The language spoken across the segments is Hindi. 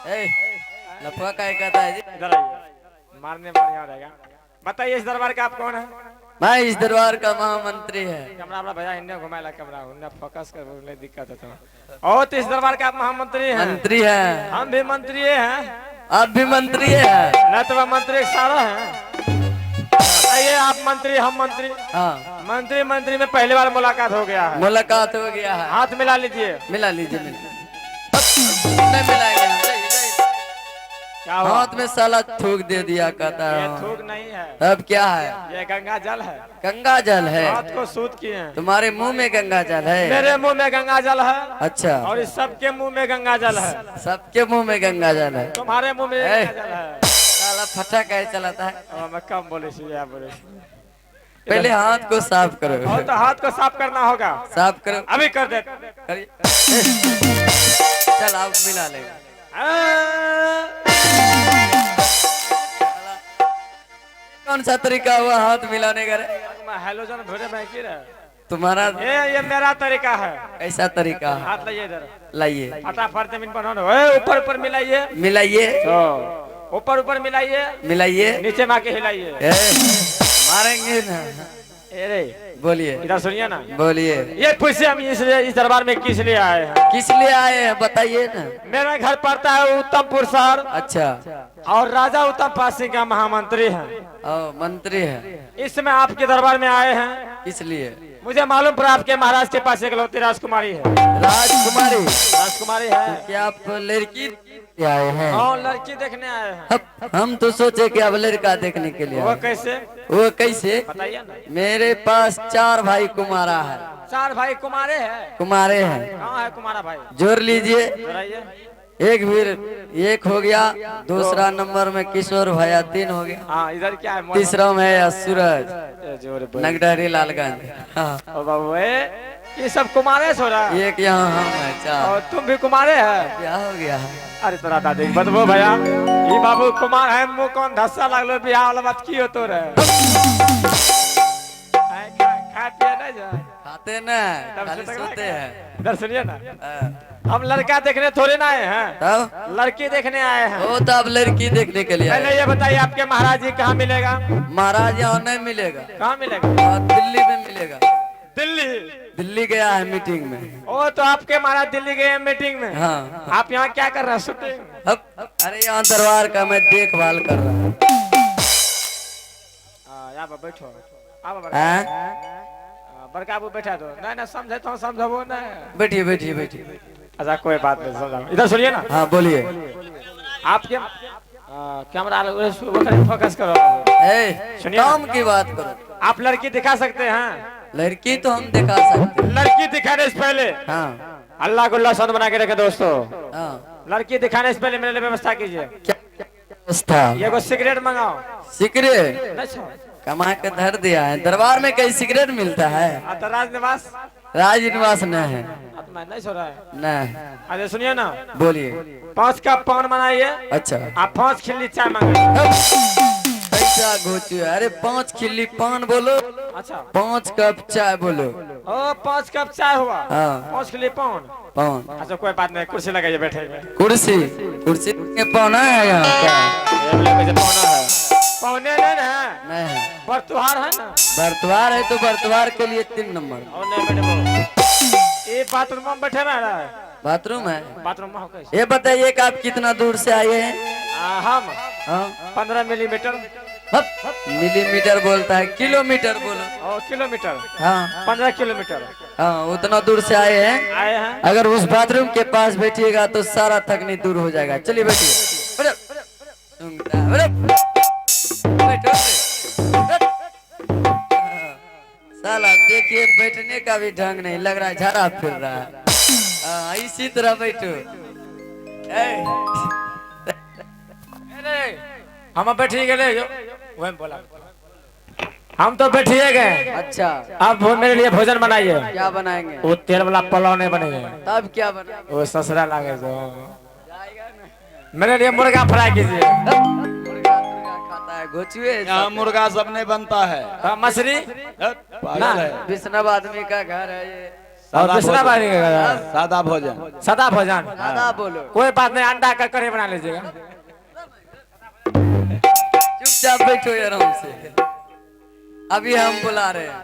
ए, लफड़ा क्या कहता है जी? इधर आइए, मारने में बढ़िया रहेगा। बताइए इस दरबार का आप कौन है? मैं इस दरबार का महामंत्री है। कैमरा वाला भैया इन्हें घुमाएला, कैमरा उन्हें फोकस कर, उन्हें दिक्कत है तो। और तो इस दरबार का आप महामंत्री हैं? मंत्री है। हम भी मंत्री हैं। आप भी मंत्री है? न तो वह मंत्री सारा है। बताइए आप मंत्री, हम मंत्री। हाँ, मंत्री मंत्री में पहली बार मुलाकात हो गया है। मुलाकात हो गया है। हाथ मिला लीजिए। मिला लीजिए, मिला नहीं मिलाएंगे हम। क्या हुआ? हाथ में साला थूक दे दिया कहता ये है। थूक नहीं है, अब क्या है? ये गंगा जल है। गंगा जल है? हाथ को सूत किए हैं। तुम्हारे मुंह में गंगा जल है? मेरे मुंह में गंगा जल है। अच्छा, और इस सबके मुंह में गंगा जल है। सबके मुंह में गंगा जल है। तुम्हारे मुंह में ए, गंगा जल है। साला फटा कैसे चलाता है? मैं कम बोले या बोले। पहले हाथ को साफ करो। और तो हाथ को साफ करना होगा। साफ करो, अभी कर दे। करिए। चल आप मिला लेगा। कौन सा तरीका हुआ हाथ मिलाने का रे? हेलोजन भरे में की रहा। तुम्हारा ये मेरा तरीका है। ऐसा तरीका है? हाथ लाइए इधर। लाइए, फटाफट जमीन पर ऊपर ऊपर मिलाइए। मिलाइए, ऊपर ऊपर मिलाइए। मिलाइए। नीचे मार के हिलाइए। मारेंगे ना। अरे बोलिए, इधर सुनिए ना। बोलिए। ये पूछे हम इस दरबार में किस लिए आए हैं? किस लिए आए हैं बताइए ना। मेरा घर पड़ता है उत्तमपुर शहर। अच्छा, और राजा उत्तम पासी का महामंत्री है। ओ मंत्री है। इस समय आपके दरबार में आए हैं। किस लिए? मुझे मालूम पड़ा आपके महाराज के पास एक लौती राजकुमारी है। राजकुमारी? राजकुमारी है। क्या आप लड़की आए हैं? हाँ, लड़की देखने आए हैं। हम तो सोचे कि अब लड़का देखने के लिए वो आए। कैसे? वो कैसे? बताइए ना। मेरे पास 4 भाई कुमारा है। 4 भाई कुमारे हैं? कुमारे हैं। कहाँ है कुमारा भाई? जोड़ लीजिए। बताइए। एक फिर एक हो गया, दूसरा नंबर में किशोर भैया 3 हो गया। हाँ, इधर क्या है? तीसरा में है सूरज नगडहरी लालगंज। हाँ। ओ बाबू ये सब कुमारे सो रहा है। एक यहाँ हम है 4। और तुम भी कुमारे है? क्या हो गया है? अरे तोरा दादी बतबो भैया, ये बाबू कुमार है, मुंह कौन धस्सा लागलो बियाह वाला बात की हो तो रे? खा पिया नहीं जा? खाते ना, खाली सोते हैं। इधर सुनिए ना, हम लड़का देखने थोड़े ना आए हैं, तब लड़की देखने आए हैं। वो तो अब लड़की देखने के लिए आए। पहले ये बताइए आपके महाराज जी कहाँ मिलेगा? महाराज यहाँ नहीं मिलेगा। कहाँ मिलेगा? दिल्ली में मिलेगा। दिल्ली? दिल्ली गया है मीटिंग में। ओ तो आपके महाराज दिल्ली गए हैं मीटिंग में? हाँ। आप यहाँ क्या कर रहे हैं? शूटिंग? अरे यहाँ दरबार का मैं देखभाल कर रहा हूँ। यहाँ पर बैठो। आप हाँ? बड़का बाबू बैठा दो। नहीं ना समझे तो समझो ना। बैठिए बैठिए बैठिए। अच्छा कोई बात नहीं, समझा। इधर सुनिए ना। हाँ बोलिए। आपके कैमरा फोकस करो। सुनिए ना। काम की बात करो। आप लड़की दिखा सकते हैं? लड़की तो हम दिखा सकते हैं। लड़की दिखाने से पहले हाँ अल्लाह को अल्लाह बना के रखे दोस्तों। हाँ। लड़की दिखाने से पहले मेरे लिए व्यवस्था कीजिए। क्या व्यवस्था? ये को सिगरेट मंगाओ। सिगरेट नहीं छोड़। कमा के धर दिया है। दरबार में कहीं सिगरेट मिलता है? तो राजनिवास? राजनिवास नहीं है। मैं नहीं छोड़ रहा है। नहीं। अरे सुनिए ना, बोलिए। 5 कप पान बनाइए। अच्छा। आप 5 खिल्ली चाय मंगाइए। पैसा घोचू। अरे 5 खिल्ली पान बोलो, अच्छा 5 कप चाय बोलो। ओ 5 कप चाय हुआ। हाँ। 5 खिल्ली पान। पान। अच्छा कोई बात नहीं, कुर्सी लगाइए बैठेंगे। कुर्सी? कुर्सी के पाना है यहाँ का? ये बोले कैसे पौना है? पौने नहीं है? नहीं है। बरतुहार है ना? बरतवार है तो बरतवार के लिए 3 नंबर। और नहीं बैठे ये बाथरूम में बैठे रहा है। बाथरूम है? बाथरूम में हो कैसे? ये बताइए कि आप कितना दूर से आए हैं? हम हाँ? 15 मिलीमीटर। मिलीमीटर बोलता है, किलोमीटर बोलो। और किलोमीटर? हाँ 15 किलोमीटर हाँ, उतना दूर से आए हैं। आए हैं। अगर उस बाथरूम के पास बैठिएगा तो सारा थकनी दूर हो जाएगा। चलिए बैठिए। बैठो। साला देखिए बैठने का भी ढंग नहीं लग रहा है, झाड़ा फिर रहा है। हाँ इसी तरह बैठो। हम बैठिए गए वही बोला, हम तो बैठिए गए। अच्छा अब वो मेरे लिए भोजन बनाइए। क्या बनाएंगे? वो तेल वाला पुलाव नहीं बनेगा। तब क्या बनाएंगे? वो ससुरा लागे जो मेरे लिए मुर्गा फ्राई कीजिए। मुर्गा खाता है घोचुए? यहाँ मुर्गा सब नहीं बनता है। मछली पागल है। विष्णव आदमी का घर है ये। और दूसरा बारी का सादा भोजन। सदा भोजन। दादा बोलो, कोई बात नहीं, अंडा का कढ़ी बना लीजिएगा। चुपचाप बैठो यार हमसे, अभी हम बुला रहे हैं।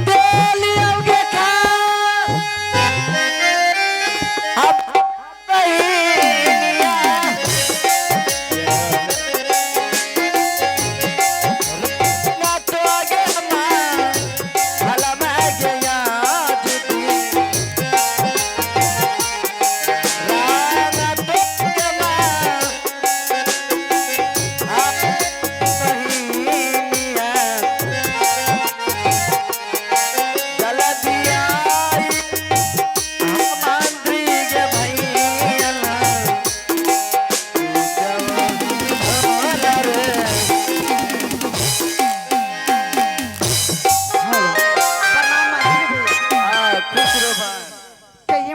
बोलियोगे खा अब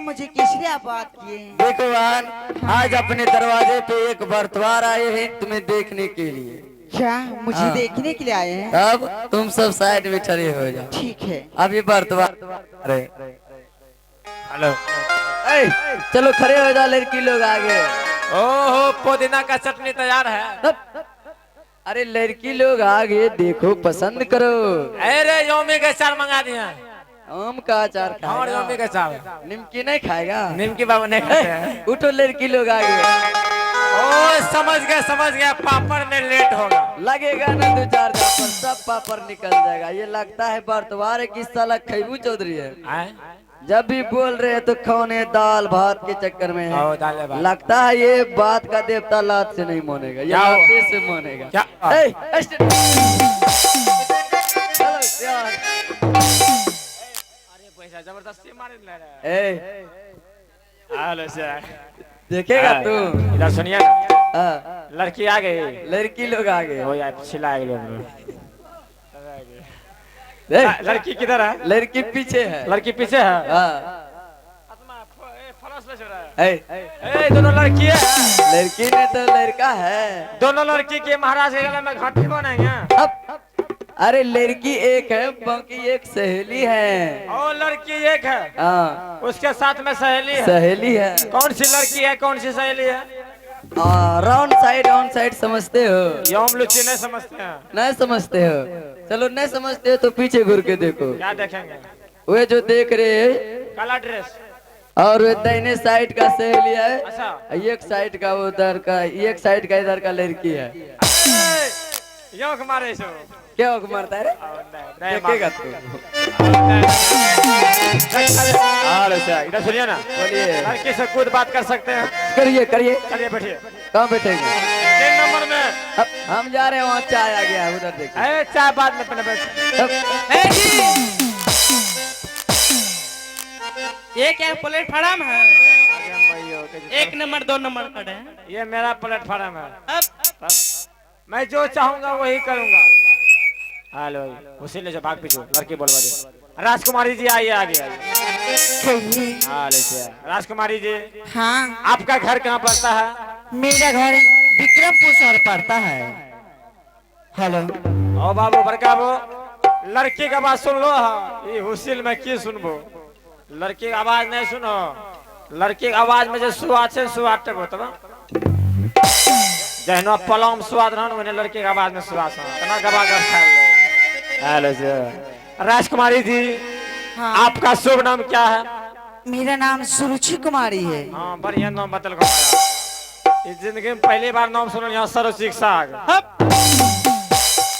मुझे किसने आप बात किए? देखो बहन, आज अपने दरवाजे पे एक बरतवार आए हैं तुम्हें देखने के लिए। क्या मुझे हाँ। देखने के लिए आए हैं? अब तुम सब साइड में खड़े हो जाओ। ठीक है। अब ये बरतवार, अरे हेलो। चलो खड़े हो जाओ, लड़की लोग आगे। ओहो, पुदीना का चटनी तैयार है। अरे लड़की लोग आगे देखो, पसंद करो। अरे योमी के चार मंगा दिया। आम का अचार और खाएगा, योमी के चार। निमकी नहीं खाएगा। निमकी बाबू नहीं खाते हैं। उठो लड़की लोग आगे। ओ समझ गया, पापड़ में लेट होगा। लगेगा ना 2-4 पापड़, सब पापड़ निकल जाएगा। ये लगता है बरतवार है, किस साला खैबू चौधरी है। आए? जब भी बोल रहे हैं तो खाने दाल भात के चक्कर में आओ, है। दाल भात। लगता है ये बात का देवता लात से नहीं मानेगा, ये क्या हुआ? लाते से मानेगा। क्या? चलो यार। अरे पैसा जबरदस्ती मारे ले रहा है। हेलो सर, देखेगा तू। इधर सुनिए ना, हाँ, लड़की आ गई। लड़की लोग आगे। हो यार, छिला गए देख, लड़की किधर है? लड़की पीछे है। लड़की पीछे है। हाँ, ए, दोनों लड़की है। लड़की ने तो लड़का है। दोनों लड़की के महाराज के गले में घाटी बनाएंगे। अब अरे लड़की एक है, बाकी एक सहेली है। और लड़की एक है, हाँ, उसके साथ में सहेली है। सहेली है। कौन सी लड़की है, कौन सी सहेली है? राउंड साइड समझते हो? यौम लुच्ची नहीं समझते हैं। नहीं समझते हो? चलो नहीं समझते हो तो पीछे घूर के देखो। क्या देखेंगे? वे जो देख रहे हैं, काला ड्रेस। और वे दाहिने साइड का सहेली है, अच्छा। एक साइड का उधर का, एक साइड का इधर का लड़की है। यों मारे सो। क्या हो मारता है रे? देखेगा तू। इधर सुनिए ना, बोलिए। लड़की से खुद बात कर सकते हैं। करिए करिए। चलिए बैठिए। कहाँ बैठेंगे? 3 नंबर में। अब हम जा रहे हैं, वहाँ चाय आ गया है, उधर देखिए। अरे चाय बाद में पहले बैठ। अब- ये क्या प्लेटफार्म है? 1 नंबर 2 नंबर खड़े हैं। ये मेरा प्लेटफार्म है। अब मैं जो चाहूंगा वही करूंगा। हेलो, उसी ले जो भाग पीछे लड़की बोलवा दे। राजकुमारी जी आइए आगे आइए। राजकुमारी जी, हाँ, आपका घर कहाँ पड़ता है? मेरा घर विक्रमपुर शहर पड़ता है। हेलो। ओ बाबू बड़का वो लड़की का बात सुन लो। ये हुसिल में की सुनबो? लड़की का आवाज नहीं सुनो। लड़की का आवाज में जो सुआद से सुआद तक होता जहनो पलम स्वाद रहन वने लड़के के आवाज में सुआद तना गवा कर खा लो। हेलो सर, राजकुमारी जी, हाँ, आपका शुभ नाम क्या है? मेरा नाम सुरुचि कुमारी है। हाँ, बढ़िया नाम बतल गो। इस जिंदगी में पहली बार नाम सुनल यहाँ सरोजी साग।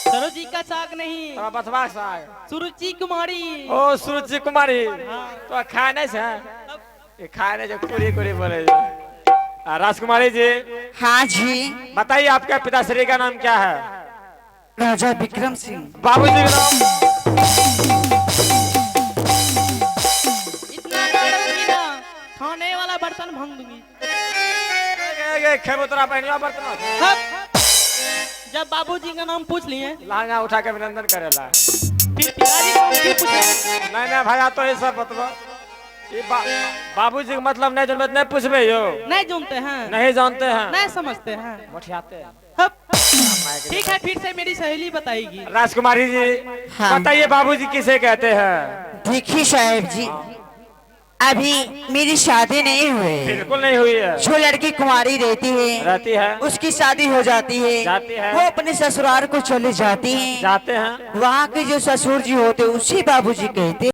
सरोजी का साग नहीं, तोरा बथवा साग। सुरुचि कुमारी। ओ सुरुचि कुमारी, तो खाए नहीं से? ये खाए नहीं जो कुरी कुरी बोले जो। राजकुमारी जी, हाँ जी। बताइए आपके पिताश्री का नाम क्या है? राजा विक्रम सिंह। बाबूजी का नाम? इतना बड़ा ना, खाने वाला बर्तन भंग दूंगी। खेबो तोरा पहनिया बर्तन। जब बाबूजी का नाम पूछ लिए, लहंगा उठा के अभिनंदन करेला। फिर पिताजी को क्यों पूछे? नहीं भैया, तो ये सब बतवा। ये बाबूजी का मतलब नहीं जानते, नहीं पूछबे यो। नहीं जानते हैं, नहीं जानते हैं, नहीं समझते हैं। मोटियाते हैं। हप। ठीक है, फिर से मेरी सहेली बताएगी। राजकुमारी जी हाँ। बताइए बाबूजी किसे कहते हैं? देखिए साहब जी, अभी मेरी शादी नहीं हुई। बिल्कुल नहीं हुई है। जो लड़की कुंवारी रहती है उसकी शादी हो जाती जाती है, है। वो अपने ससुराल को चले जाती है। जाते हैं। वहाँ के जो ससुर जी होते उसी बाबूजी कहते